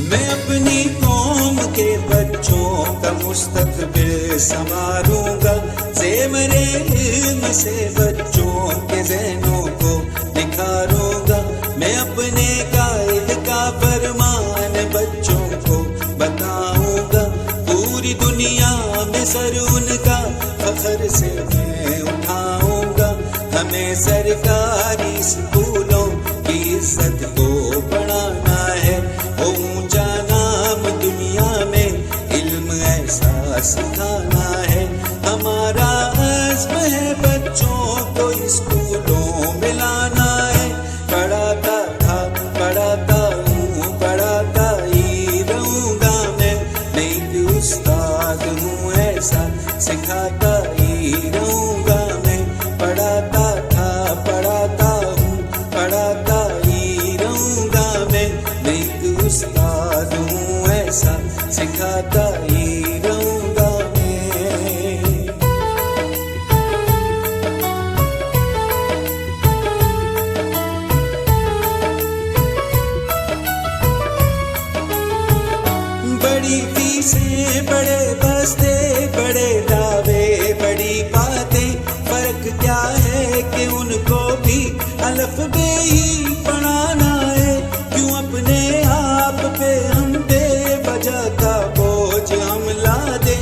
मैं अपनी कौम के बच्चों का मुस्तकबिल संवारूंगा, ज़ेवरे इल्म से बच्चों के ज़हनों को निखारूंगा। मैं अपने कायद का फरमान बच्चों को बताऊंगा, पूरी दुनिया में सर उनका फख्र से मैं उठाऊंगा। हमें सरकारी स्कूलों की इज्जत को बढ़ाना है, वो ऊंचा नाम दुनिया में इल्म ऐसा सिखाना है। हमारा अज़्म है बच्चों को स्कूलों में लाना है। पढ़ाता था पढ़ाता हूँ पढ़ाता ही रहूँगा मैं एक उस्ताद हूँ ऐसा सिखाता ही रहूँगा मैं। पढ़ाता था पढ़ाता हूँ पढ़ाता ही रहूँगा मैं एक उस्ताद हूँ ऐसा सिखाता ही रहूँगा मैं। बड़ी फीसें बड़े बस्ते बड़े दावे बड़ी बातें, फर्क क्या है कि उनको भी अलफ़बे ही पढ़ाना है। क्यों अपने आप पे हम बेवजह का बोझ हम लादे,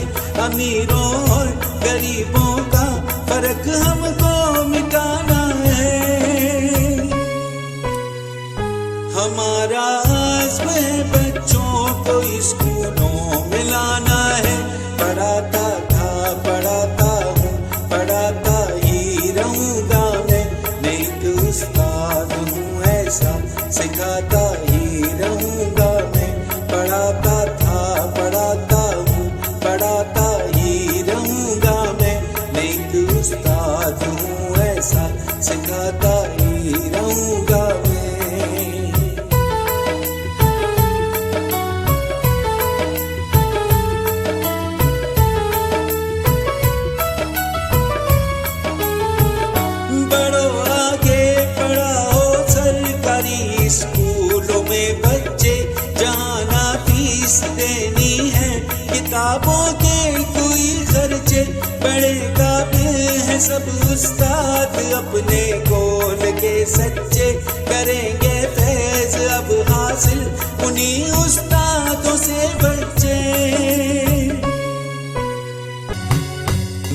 अमीरों और गरीबों का फर्क हमको मिटाना है। हमारा अज़्म है बच्चों को स्कूलों में लाना है। पढ़ाता था पढ़ाता हूँ पढ़ाता ही रहूँगा मैं एक उस्ताद हूँ ऐसा सिखाता ही रहूँगा मैं। पढ़ाता था पढ़ाता हूँ पढ़ाता ही रहूँगा मैं एक उस्ताद हूँ ऐसा सिखाता ही रहूँगा मैं। स्कूलों में बच्चे जहाँ ना फीस देनी है, किताबों के कोई खर्चे, बड़े काबिल हैं सब उस्ताद अपने गोल के सच्चे। करेंगे फैज़ अब हासिल उन्हीं उस्तादों से बच्चे।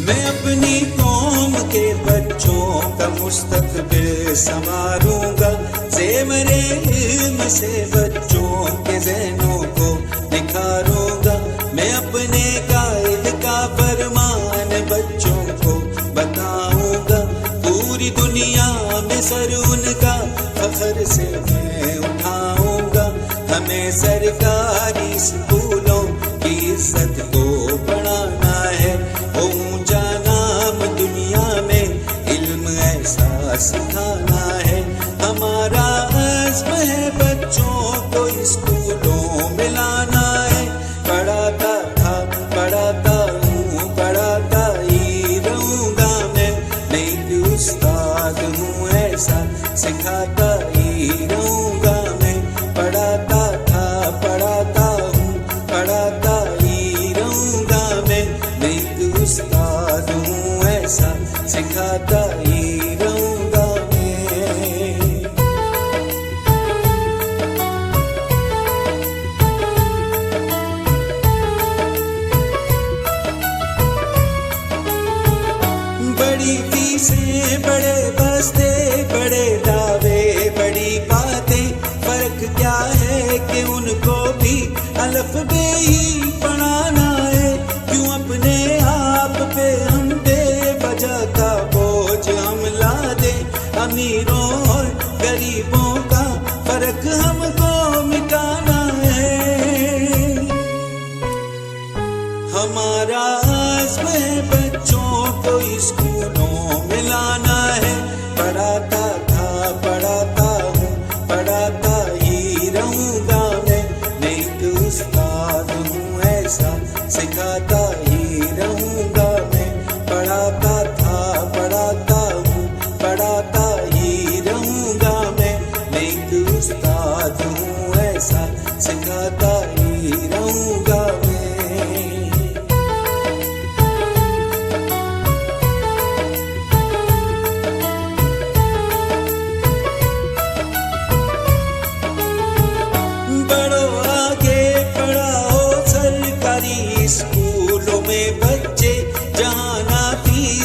मैं अपनी कौम के बच्चों का मुस्तकबिल संवारूंगा, ज़ेवरे इल्म से बच्चों के ज़हनों को निखारूंगा। मैं अपने कायद का फरमान बच्चों को बताऊंगा, पूरी दुनिया में सर उनका फख्र से मैं उठाऊंगा। हमें सरकारी स्कूलों की इज्जत को बढ़ाना है, वो ऊंचा नाम दुनिया में इल्म ऐसा सिखाना है। हमारा अज़्म है बच्चों को स्कूलों में लाना है। पढ़ाता था पढ़ाता हूँ पढ़ाता ही रहूँगा मैं एक उस्ताद हूँ ऐसा सिखाता ही रहूँगा मैं। पढ़ाता था पढ़ाता हूँ पढ़ाता ही रहूँगा मैं एक उस्ताद हूँ ऐसा सिखाता ही रहूँगा मैं। बड़ी फीसें बड़े बस्ते बड़े दावे बड़ी बातें, फर्क क्या है कि उनको भी अलफ़बे ही पढ़ाना है। क्यों अपने आप पे हम बेवजह का बोझ हम लादे, अमीरों और गरीबों का फर्क हमको मिटाना है। हमारा अज़्म है बच्चों को स्कूलों में लाना है। पढ़ाता था पढ़ाता हूँ पढ़ाता ही रहूँगा मैं एक उस्ताद हूँ ऐसा सिखाता ही रहूँगा मैं। पढ़ाता था पढ़ाता हूँ पढ़ाता ही रहूँगा मैं एक उस्ताद हूँ ऐसा सिखाता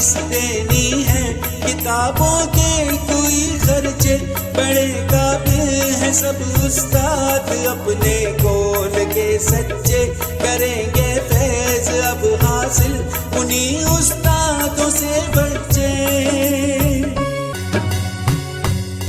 फीस देनी है, किताबों के कोई खर्चे, बड़े काबिल हैं सब उस्ताद अपने कौल के सच्चे, करेंगे फैज अब हासिल उन्हीं उस्तादों से बच्चे।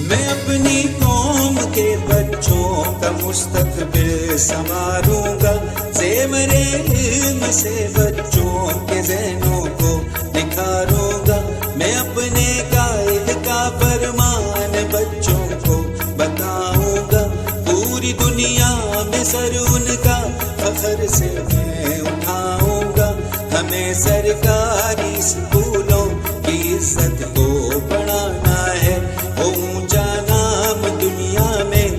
मैं अपनी कौम के बच्चों का मुस्तकबिल संवारूंगा, ज़ेवरे इल्म से बच्चों के ज़हनों को निखारूंगा। मैं अपने कायद का फरमान बच्चों को बताऊंगा, पूरी दुनिया में सर उनका फख्र से मैं उठाऊंगा। हमें सरकारी स्कूलों की इज्जत को बढ़ाना है, वो ऊंचा नाम दुनिया में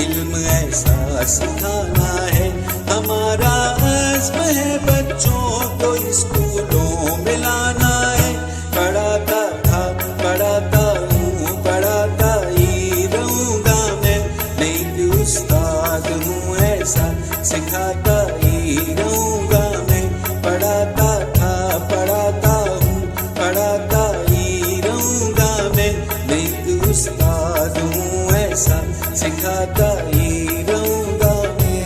इल्म ऐसा सिखाना है। हमारा अज़्म है बच्चों को स्कूलों में लाना है, पढ़ाता था पढ़ाता हूँ पढ़ाता ही रहूँगा मैं, नहीं उस्ताद हूँ ऐसा सिखाता ही रहूँगा मैं। पढ़ाता था पढ़ाता हूँ पढ़ाता ही रहूँगा मैं, नहीं उस्ताद हूँ ऐसा सिखाता ही रहूँगा मैं।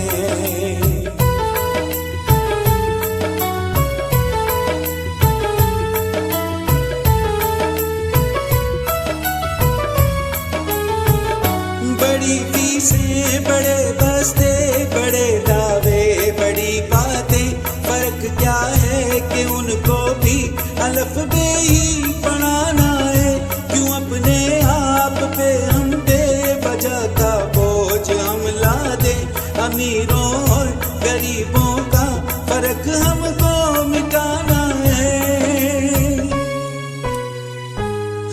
बड़ी फीसें बड़े बस्ते बड़े दावे बड़ी बातें, फर्क क्या है कि उनको भी अलफ़बे ही पढ़ाना है। क्यों अपने आप पे हम बेवजह का बोझ हम लादे, अमीरों और गरीबों का फर्क हमको मिटाना है।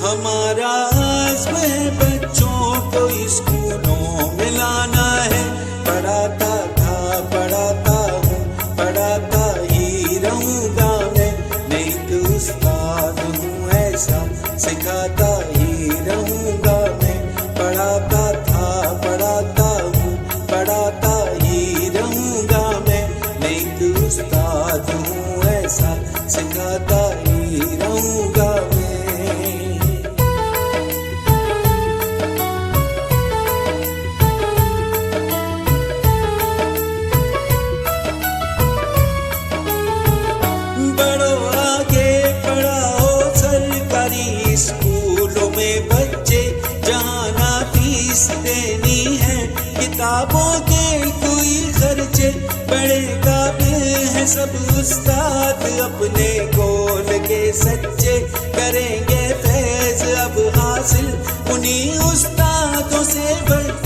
हमारा अज़्म है बच्चों को स्कूलों में लाना है, पढ़ाता था पढ़ाता हूँ पढ़ाता ही रहूँगा मैं, नहीं तो उस्ताद हूँ ऐसा सिखाता ही रहूँगा मैं। पढ़ाता था पढ़ाता हूँ पढ़ाता ही रहूँगा मैं, नहीं तो उस्ताद हूँ ऐसा सिखाता ही रहूँगा मैं। स्कूलों में बच्चे जहाँ ना फीस देनी है, किताबों के कोई खर्चे, बड़े काबिल हैं सब उस्ताद अपने कौल के सच्चे, करेंगे फैज अब हासिल उन्हीं उस्तादों से बच्चे।